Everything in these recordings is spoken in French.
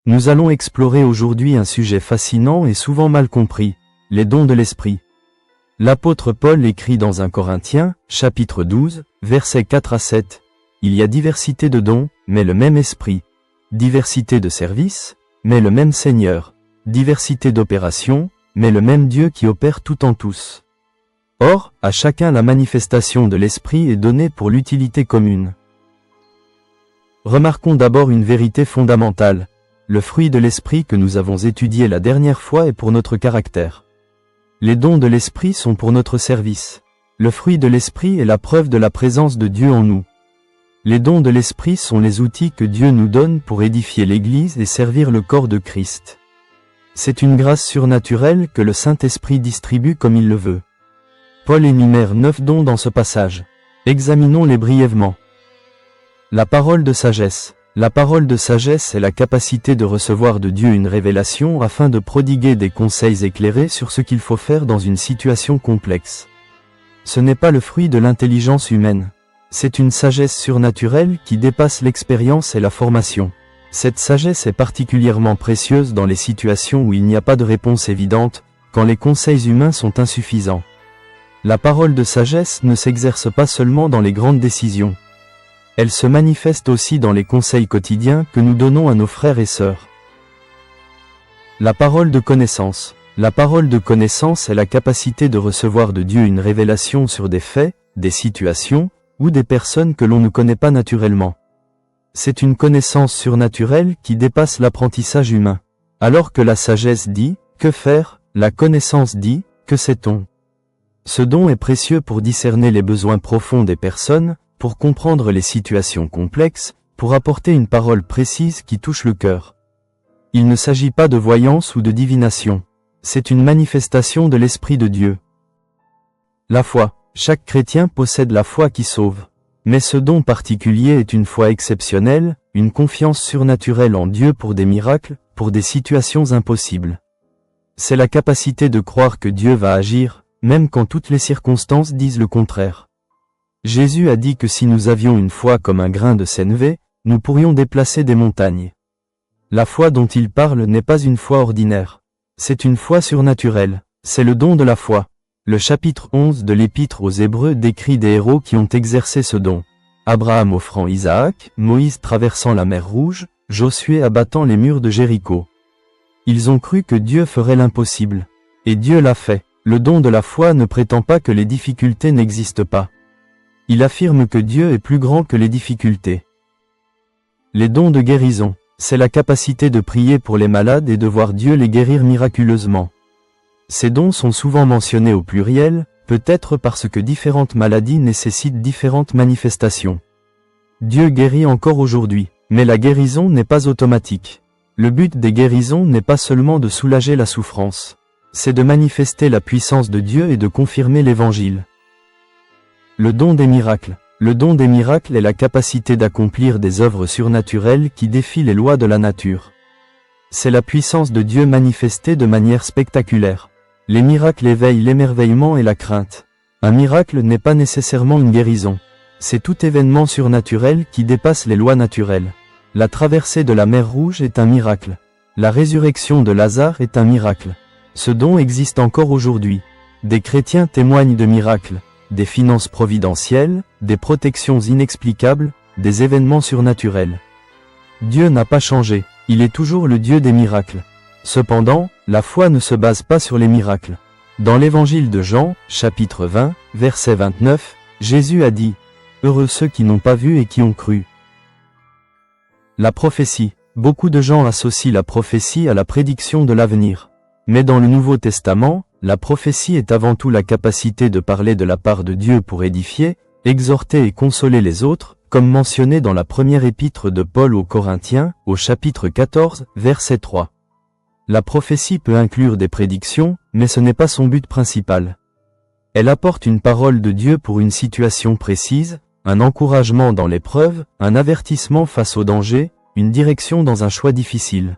Nous allons explorer aujourd'hui un sujet fascinant et souvent mal compris, les dons de l'Esprit. L'apôtre Paul écrit dans 1 Corinthiens, chapitre 12, versets 4 à 7, « Il y a diversité de dons, mais le même Esprit. Diversité de services, mais le même Seigneur. Diversité d'opérations, mais le même Dieu qui opère tout en tous. Or, à chacun la manifestation de l'Esprit est donnée pour l'utilité commune. » Remarquons d'abord une vérité fondamentale. Le fruit de l'Esprit que nous avons étudié la dernière fois est pour notre caractère. Les dons de l'Esprit sont pour notre service. Le fruit de l'Esprit est la preuve de la présence de Dieu en nous. Les dons de l'Esprit sont les outils que Dieu nous donne pour édifier l'Église et servir le corps de Christ. C'est une grâce surnaturelle que le Saint-Esprit distribue comme il le veut. Paul énumère 9 dons dans ce passage. Examinons-les brièvement. La parole de sagesse. La parole de sagesse est la capacité de recevoir de Dieu une révélation afin de prodiguer des conseils éclairés sur ce qu'il faut faire dans une situation complexe. Ce n'est pas le fruit de l'intelligence humaine. C'est une sagesse surnaturelle qui dépasse l'expérience et la formation. Cette sagesse est particulièrement précieuse dans les situations où il n'y a pas de réponse évidente, quand les conseils humains sont insuffisants. La parole de sagesse ne s'exerce pas seulement dans les grandes décisions. Elle se manifeste aussi dans les conseils quotidiens que nous donnons à nos frères et sœurs. La parole de connaissance. La parole de connaissance est la capacité de recevoir de Dieu une révélation sur des faits, des situations, ou des personnes que l'on ne connaît pas naturellement. C'est une connaissance surnaturelle qui dépasse l'apprentissage humain. Alors que la sagesse dit « que faire ?», la connaissance dit « que sait-on ». Ce don est précieux pour discerner les besoins profonds des personnes, pour comprendre les situations complexes, pour apporter une parole précise qui touche le cœur. Il ne s'agit pas de voyance ou de divination. C'est une manifestation de l'Esprit de Dieu. La foi. Chaque chrétien possède la foi qui sauve. Mais ce don particulier est une foi exceptionnelle, une confiance surnaturelle en Dieu pour des miracles, pour des situations impossibles. C'est la capacité de croire que Dieu va agir, même quand toutes les circonstances disent le contraire. Jésus a dit que si nous avions une foi comme un grain de sénévé, nous pourrions déplacer des montagnes. La foi dont il parle n'est pas une foi ordinaire. C'est une foi surnaturelle. C'est le don de la foi. Le chapitre 11 de l'Épître aux Hébreux décrit des héros qui ont exercé ce don. Abraham offrant Isaac, Moïse traversant la mer Rouge, Josué abattant les murs de Jéricho. Ils ont cru que Dieu ferait l'impossible. Et Dieu l'a fait. Le don de la foi ne prétend pas que les difficultés n'existent pas. Il affirme que Dieu est plus grand que les difficultés. Les dons de guérison, c'est la capacité de prier pour les malades et de voir Dieu les guérir miraculeusement. Ces dons sont souvent mentionnés au pluriel, peut-être parce que différentes maladies nécessitent différentes manifestations. Dieu guérit encore aujourd'hui, mais la guérison n'est pas automatique. Le but des guérisons n'est pas seulement de soulager la souffrance. C'est de manifester la puissance de Dieu et de confirmer l'Évangile. Le don des miracles. Le don des miracles est la capacité d'accomplir des œuvres surnaturelles qui défient les lois de la nature. C'est la puissance de Dieu manifestée de manière spectaculaire. Les miracles éveillent l'émerveillement et la crainte. Un miracle n'est pas nécessairement une guérison. C'est tout événement surnaturel qui dépasse les lois naturelles. La traversée de la mer Rouge est un miracle. La résurrection de Lazare est un miracle. Ce don existe encore aujourd'hui. Des chrétiens témoignent de miracles. Des finances providentielles, des protections inexplicables, des événements surnaturels. Dieu n'a pas changé, il est toujours le Dieu des miracles. Cependant, la foi ne se base pas sur les miracles. Dans l'évangile de Jean, chapitre 20, verset 29, Jésus a dit « Heureux ceux qui n'ont pas vu et qui ont cru ». La prophétie. Beaucoup de gens associent la prophétie à la prédiction de l'avenir. Mais dans le Nouveau Testament, la prophétie est avant tout la capacité de parler de la part de Dieu pour édifier, exhorter et consoler les autres, comme mentionné dans la première épître de Paul aux Corinthiens, au chapitre 14, verset 3. La prophétie peut inclure des prédictions, mais ce n'est pas son but principal. Elle apporte une parole de Dieu pour une situation précise, un encouragement dans l'épreuve, un avertissement face au danger, une direction dans un choix difficile.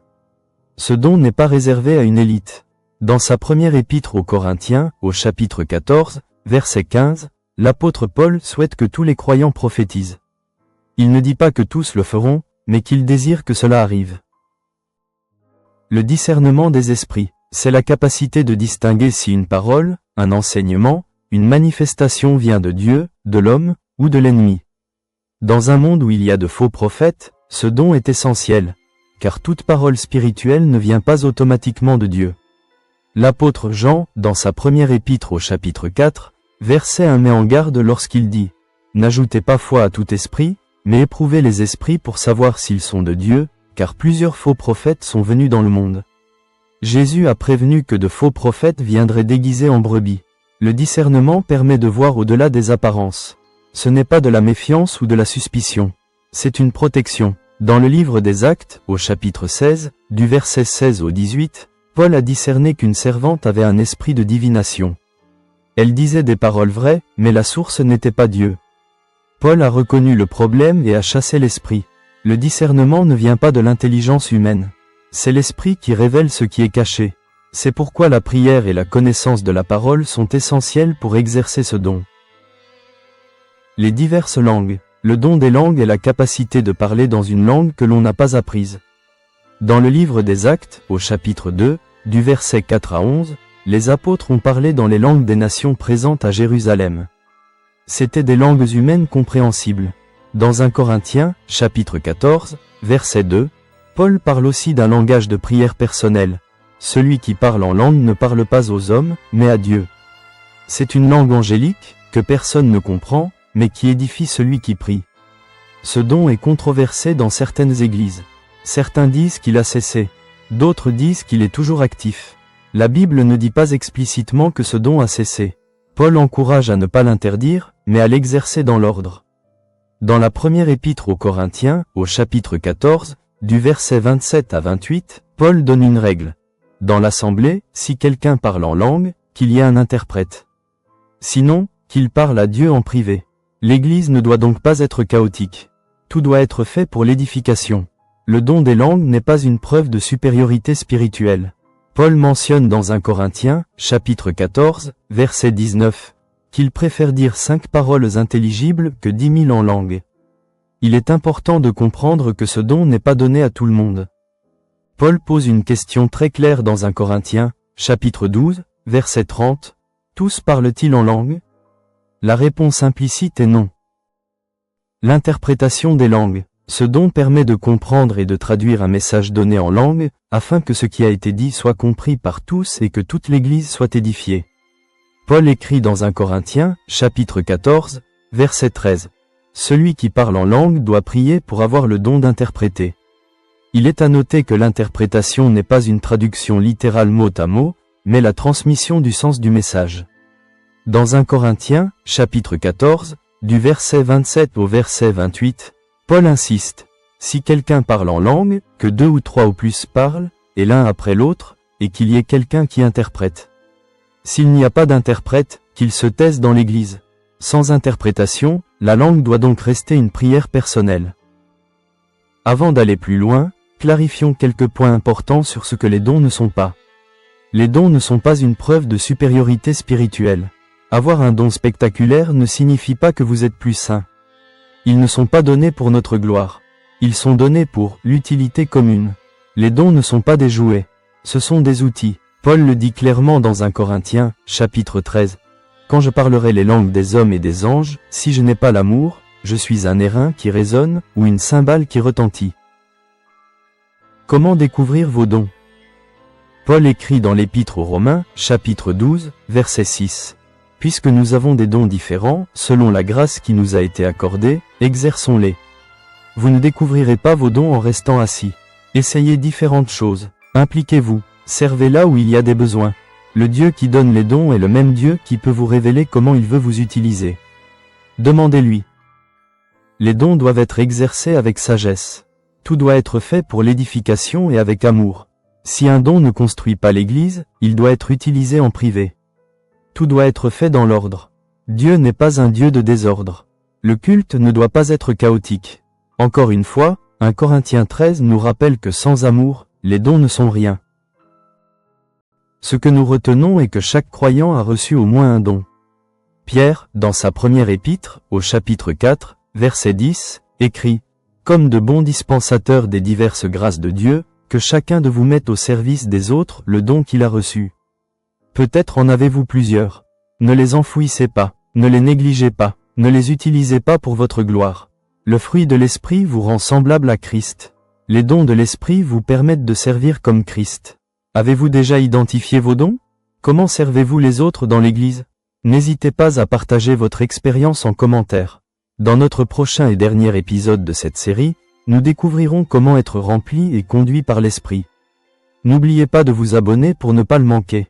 Ce don n'est pas réservé à une élite. Dans sa première épître aux Corinthiens, au chapitre 14, verset 15, l'apôtre Paul souhaite que tous les croyants prophétisent. Il ne dit pas que tous le feront, mais qu'il désire que cela arrive. Le discernement des esprits, c'est la capacité de distinguer si une parole, un enseignement, une manifestation vient de Dieu, de l'homme, ou de l'ennemi. Dans un monde où il y a de faux prophètes, ce don est essentiel, car toute parole spirituelle ne vient pas automatiquement de Dieu. L'apôtre Jean, dans sa première épître au chapitre 4, verset 1 met en garde lorsqu'il dit « N'ajoutez pas foi à tout esprit, mais éprouvez les esprits pour savoir s'ils sont de Dieu, car plusieurs faux prophètes sont venus dans le monde. » Jésus a prévenu que de faux prophètes viendraient déguisés en brebis. Le discernement permet de voir au-delà des apparences. Ce n'est pas de la méfiance ou de la suspicion. C'est une protection. Dans le livre des Actes, au chapitre 16, du verset 16 au 18, Paul a discerné qu'une servante avait un esprit de divination. Elle disait des paroles vraies, mais la source n'était pas Dieu. Paul a reconnu le problème et a chassé l'esprit. Le discernement ne vient pas de l'intelligence humaine. C'est l'esprit qui révèle ce qui est caché. C'est pourquoi la prière et la connaissance de la parole sont essentielles pour exercer ce don. Les diverses langues. Le don des langues est la capacité de parler dans une langue que l'on n'a pas apprise. Dans le livre des Actes, au chapitre 2, du verset 4 à 11, les apôtres ont parlé dans les langues des nations présentes à Jérusalem. C'étaient des langues humaines compréhensibles. Dans 1 Corinthiens, chapitre 14, verset 2, Paul parle aussi d'un langage de prière personnelle. Celui qui parle en langue ne parle pas aux hommes, mais à Dieu. C'est une langue angélique, que personne ne comprend, mais qui édifie celui qui prie. Ce don est controversé dans certaines églises. Certains disent qu'il a cessé. D'autres disent qu'il est toujours actif. La Bible ne dit pas explicitement que ce don a cessé. Paul encourage à ne pas l'interdire, mais à l'exercer dans l'ordre. Dans la première épître aux Corinthiens, au chapitre 14, du verset 27 à 28, Paul donne une règle. Dans l'assemblée, si quelqu'un parle en langue, qu'il y ait un interprète. Sinon, qu'il parle à Dieu en privé. L'Église ne doit donc pas être chaotique. Tout doit être fait pour l'édification. Le don des langues n'est pas une preuve de supériorité spirituelle. Paul mentionne dans 1 Corinthiens, chapitre 14, verset 19, qu'il préfère dire 5 paroles intelligibles que 10 000 en langue. Il est important de comprendre que ce don n'est pas donné à tout le monde. Paul pose une question très claire dans 1 Corinthiens, chapitre 12, verset 30, « Tous parlent-ils en langue ?» La réponse implicite est non. L'interprétation des langues. Ce don permet de comprendre et de traduire un message donné en langue, afin que ce qui a été dit soit compris par tous et que toute l'Église soit édifiée. Paul écrit dans 1 Corinthiens, chapitre 14, verset 13. « Celui qui parle en langue doit prier pour avoir le don d'interpréter. » Il est à noter que l'interprétation n'est pas une traduction littérale mot à mot, mais la transmission du sens du message. Dans 1 Corinthiens, chapitre 14, du verset 27 au verset 28, Paul insiste, « Si quelqu'un parle en langue, que 2 ou 3 ou plus parlent, et l'un après l'autre, et qu'il y ait quelqu'un qui interprète. S'il n'y a pas d'interprète, qu'il se taise dans l'Église. » Sans interprétation, la langue doit donc rester une prière personnelle. Avant d'aller plus loin, clarifions quelques points importants sur ce que les dons ne sont pas. Les dons ne sont pas une preuve de supériorité spirituelle. Avoir un don spectaculaire ne signifie pas que vous êtes plus saint. Ils ne sont pas donnés pour notre gloire. Ils sont donnés pour l'utilité commune. Les dons ne sont pas des jouets. Ce sont des outils. Paul le dit clairement dans 1 Corinthiens, chapitre 13. « Quand je parlerai les langues des hommes et des anges, si je n'ai pas l'amour, je suis un airain qui résonne ou une cymbale qui retentit. » Comment découvrir vos dons? Paul écrit dans l'Épître aux Romains, chapitre 12, verset 6. « Puisque nous avons des dons différents, selon la grâce qui nous a été accordée, exerçons-les. » Vous ne découvrirez pas vos dons en restant assis. Essayez différentes choses. Impliquez-vous. Servez là où il y a des besoins. Le Dieu qui donne les dons est le même Dieu qui peut vous révéler comment il veut vous utiliser. Demandez-lui. Les dons doivent être exercés avec sagesse. Tout doit être fait pour l'édification et avec amour. Si un don ne construit pas l'Église, il doit être utilisé en privé. Tout doit être fait dans l'ordre. Dieu n'est pas un Dieu de désordre. Le culte ne doit pas être chaotique. Encore une fois, 1 Corinthiens 13 nous rappelle que sans amour, les dons ne sont rien. Ce que nous retenons est que chaque croyant a reçu au moins un don. Pierre, dans sa première épître, au chapitre 4, verset 10, écrit « Comme de bons dispensateurs des diverses grâces de Dieu, Que chacun de vous mette au service des autres le don qu'il a reçu. Peut-être en avez-vous plusieurs. Ne les enfouissez pas, ne les négligez pas, ne les utilisez pas pour votre gloire. Le fruit de l'Esprit vous rend semblable à Christ. Les dons de l'Esprit vous permettent de servir comme Christ. Avez-vous déjà identifié vos dons? Comment servez-vous les autres dans l'Église? N'hésitez pas à partager votre expérience en commentaire. Dans notre prochain et dernier épisode de cette série, nous découvrirons comment être rempli et conduit par l'Esprit. N'oubliez pas de vous abonner pour ne pas le manquer.